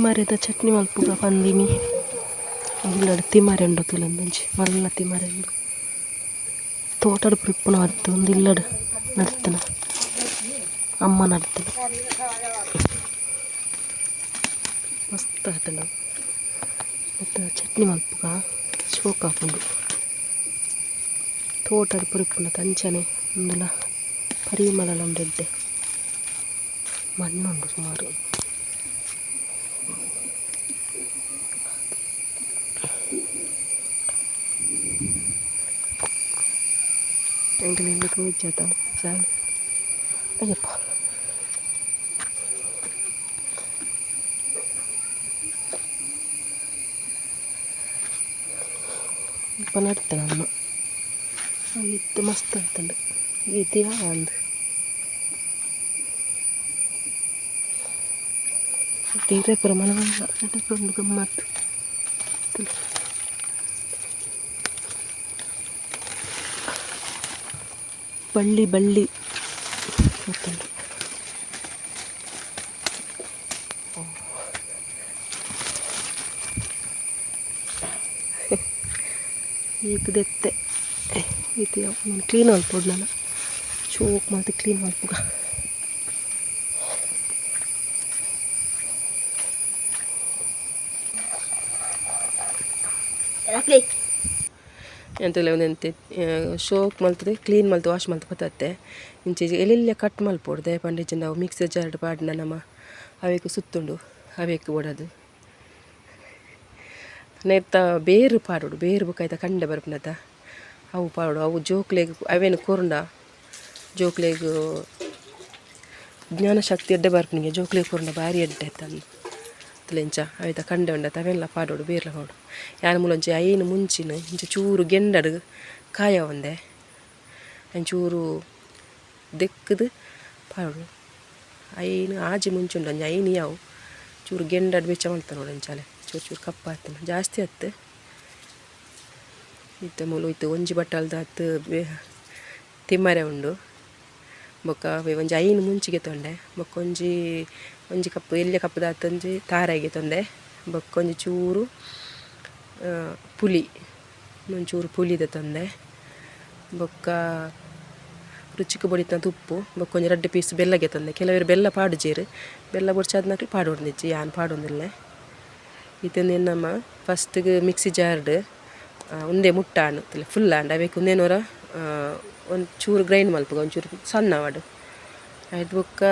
ತಿಮರೆದ ಚಟ್ನಿ ಮಲ್ಪುಗ ಪಂದಿನಿ ಇಲ್ಲಡು ತಿಮರೆ ಉಂಡು ತುಲಂದಂಚಿ ಮಲ್ಲ ತಿಮರೆ ಉಂಡು ತೋಟಡು ಪ್ರಿಪ್ಪುನ ಅದ್ದು ಒಂದು ಇಲ್ಲಡು ನಡ್ತನ ಅಮ್ಮ ನಡ್ತನ ಮಸ್ತ್ ಆತನ ಮತ್ತು ಚಟ್ನಿ ಮಲ್ಪುಗ ಶೋಕ ಹಾಕೊಂಡು ತೋಟಡು ಪ್ರಿಪ್ಪುನ ತಂಚನೆ ಒಂದಲ ಪರಿಮಳ ಉಂಡೆಡ್ಡೆ ಮಣ್ಣುಂಡು ಸುಮಾರು ಎಂಟು ತೋಜಾತ ಸಾಲು ಅಯ್ಯಪ್ಪ ಇಪ್ಪ ನಡ್ತೇನೆ ಅಮ್ಮ ಇತ್ತು ಮಸ್ತ್ ಆಗ್ತಂಡು ಇದೆಯಾ ಒಂದು ತೀರೆ ಪ್ರಮಾಣ ನಟಕೊಂಡು ಗಮ್ಮತ್ತು ಬಳ್ಳಿ ಬಳ್ಳಿ ಗೊತ್ತುಂಟು ಈಗದೆತ್ತೆ ಇದು ಕ್ಲೀನ್ ಮಾಡ್ಬೋದು ನಾನು ಚೋಕ್ ಮತ್ತು ಕ್ಲೀನ್ ಮಾಡ್ಬೋಗ ಎಂತೆಲ್ಲ ಒಂದಂತೆ ಶೋಕ್ ಮಲ್ತದೆ ಕ್ಲೀನ್ ಮಲ್ತು ವಾಶ್ ಮಲ್ತು ಬತ್ತತ್ತೆ ಇಂಚೆ ಎಲ್ಲೆಲ್ಲ ಕಟ್ ಮಲ್ಪೊಡ್ದೆ ಪಂಡಿಜಿ ನಾವು ಮಿಕ್ಸರ್ ಜಾರ್ಡ್ ಪಾಡಿನ ನಮ್ಮ ಅವೇಕು ಸುತ್ತುಂಡು ಅವೇಕು ಓಡೋದು ನೆತ್ತ ಬೇರು ಪಾಡೋಡು ಬೇರು ಬುಕ್ಕಾಯ್ತ ಕಂಡೆ ಬರ್ಪನದ ಅವು ಪಾಡೋಡು ಅವು ಜೋಕ್ಲೆಗ್ ಅವೇನು ಕೊರ್ಂಡ ಜೋಕ್ಲೆಗ್ ಜ್ಞಾನಶಕ್ತಿ ಎಡ್ಡೆ ಬರ್ಪನಿಗೆ ಜೋಕ್ಲೆಗ್ ಕೊರ್ಂಡ ಭಾರಿ ಎಡ್ಡೆ ತಂದು ತಲೆಂಚ ಅವೇತ ಕಂಡೆ ಉಂಡತ ಅವೆಲ್ಲ ಪಾಡೋಡು ಬೇರ್ಲ ಪಾಡು ಯಾನ ಮೂಲಂಚೆ ಐನು ಮುಂಚಿನ ಇಂಚೆ ಚೂರು ಗೆಂಡಡು ಕಾಯ ಒಂದೆ ಚೂರು ದೆಕ್ಕದು ಪಾಡೋಡು ಐನು ಆಜಿ ಮುಂಚುಂಡು ಅಂಜ ಐನು ಯಾವು ಚೂರು ಗೆಂಡಡು ಬೆಚ್ಚ ಮಾಡ್ತಾನೆ ನೋಡಿ ಅಂಚಾಲೆ ಚೂರು ಚೂರು ಕಪ್ಪ ಆಗ್ತಾನೆ ಜಾಸ್ತಿ ಹತ್ತು ಇತ್ತ ಮೂಲು ಇತ್ತು ಒಂಜಿ ಬಟ್ಟಲ್ದ ಹತ್ತು ತಿಮ್ಮರೆ ಉಂಡು ಬೊಕ್ಕ ಒಂಜಿ ಐನು ಮುಂಚಿಗೆ ತೊಂಡೆ ಬೊಕ್ಕ ಒಂಜಿ ಕಪ್ಪು ಎಲ್ಯ ಕಪ್ಪದ ಹತ್ತೊಂಜಿ ತಾರಾಯಿಗೆ ತೊಂದೆ ಬೊಕ್ಕ ಒಂಜಿ ಚೂರು ಪುಲಿ ಒಂಚೂರು ಪುಲಿದ ತೊಂದೆ ಬೊಕ್ಕ ರುಚಿಗೆ ಬಡಿತ ತುಪ್ಪು ಬೊಕ್ಕ ಒಂಜಿ 2 ಪೀಸ್ ಬೆಲ್ಲಗೆ ತೊಂದೆ ಕೆಲವರು ಬೆಲ್ಲ ಪಾಡು ಜೇರು ಬೆಲ್ಲ ಬೊಡ್ಚಾದ್ನಕ್ಲು ಪಾಡೋಡ್ನಿಜ್ಜಿ ಯಾನ್ ಪಾಡೋದಿಲ್ಲ ಇದನ್ನು ನಮ್ಮ ಫಸ್ಟ್ಗೆ ಮಿಕ್ಸಿ ಜಾರ್ಡ್ ಒಂದೇ ಮುಟ್ಟಾನು ಫುಲ್ ಆಂಡ್ ಅವೇಕು ಒಂದೇನೋರ ಒಂದು ಚೂರು ಗ್ರೈಂಡ್ ಮಲ್ಪಗ ಒಂಚೂರು ಸಣ್ಣ ವಾಡು ಆಯ್ತು ಬೊಕ್ಕ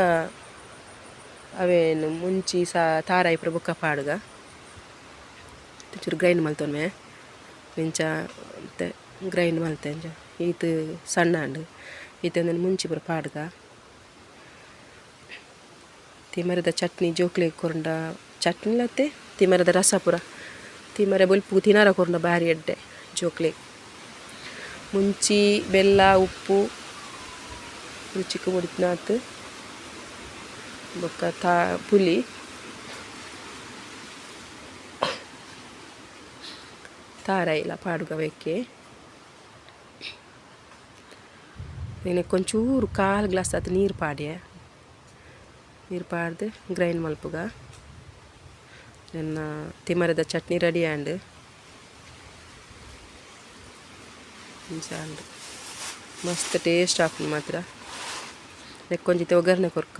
ಅವೇನು ಮುಂಚಿ ತಾರಾಯಿ ಪುರ ಬೊಕ್ಕ ಪಾಡುಗ ಚೂರು ಗ್ರೈಂಡ್ ಮಲ್ತೊನ್ವೆ ಇಂಚ ಮತ್ತೆ ಗ್ರೈಂಡ್ ಮಲ್ತೆ ಇಂಚ ಈತು ಸಣ್ಣ ಅಂಡು ಈತಂದು ಮುಂಚಿ ಪುರ ಪಾಡುಗ ತಿಮರದ ಚಟ್ನಿ ಜೋಕ್ಲೆ ಕೊರಂಡ ಚಟ್ನಿ ಲತ್ತೆ ತಿಮರದ ರಸ ಪುರ ತಿಮರೆ ಬೊಲ್ಪು ತಿನಾರ ಕೊರಂಡ ಭಾರಿ ಎಡ್ಡೆ ಜೋಕ್ಲೆ ಮುಂಚಿ ಬೆಲ್ಲ ಉಪ್ಪು ರುಚಿಗೆ ಬಡಿದ್ನಾತು ಬೊಕ್ಕ ಪುಲಿ ತಾರಾಯಿಲ್ಲ ಪಾಡುಗವೆಕ್ಕೆ ನೆಕ್ಕೊಂಚೂರು 1/4 ಗ್ಲಾಸ್ ಅದು ನೀರು ಪಾಡ್ಯೆ ನೀರು ಪಾಡ್ದು ಗ್ರೈಂಡ್ ಮಲ್ಪುಗ ನನ್ನ ತಿಮರದ ಚಟ್ನಿ ರೆಡಿ ಆಂಡ್ ಮಸ್ತ್ ಟೇಸ್ಟ್ ಹಾಕೊಂಡು ಮಾತ್ರ ನೆಕ್ಕೊಂಜಿತೆ ಒಗ್ಗರಣೆ ಕೊರ್ಕ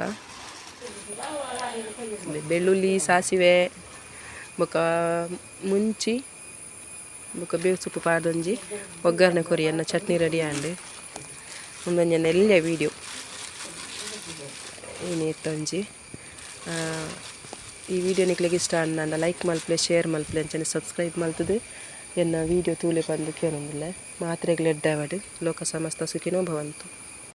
ಬೆಳ್ಳುಳ್ಳಿ ಸಾಸಿವೆ ಬೊಕ್ಕ ಮುಂಚಿ ಬೊಕ್ಕ ಬೇವು ಸೊಪ್ಪು ಪಾಡೊಂಜಿ ಒಗ್ಗರಣೆ ಕೊರಿ ಅನ್ನ ಚಟ್ನಿ ರೆಡಿ ಆಂಡ್ ಒಂದೊಂಜನ ಎಲ್ಲೆ ವೀಡಿಯೋ ಏನಿತ್ತೊಂಜಿ ಈ ವಿಡಿಯೋ ನಿಕ್ಲಿಗೆ ಇಷ್ಟ ಅನ್ನ ಲೈಕ್ ಮಲ್ಪಲೆ ಶೇರ್ ಮಲ್ಪಲೆ ಅಂಚನೆ ಸಬ್ಸ್ಕ್ರೈಬ್ ಮಲ್ತದು ಎನ್ನ ವೀಡಿಯೋ ತೂಲೆ ಬಂದು ಕೇಳೊಂದಿಲ್ಲ ಮಾತ್ರೆಗಳು ಎಡ್ಡಾವಡು ಲೋಕ ಸಮಸ್ತ ಸುಖಿನೋ ಭವಂತು.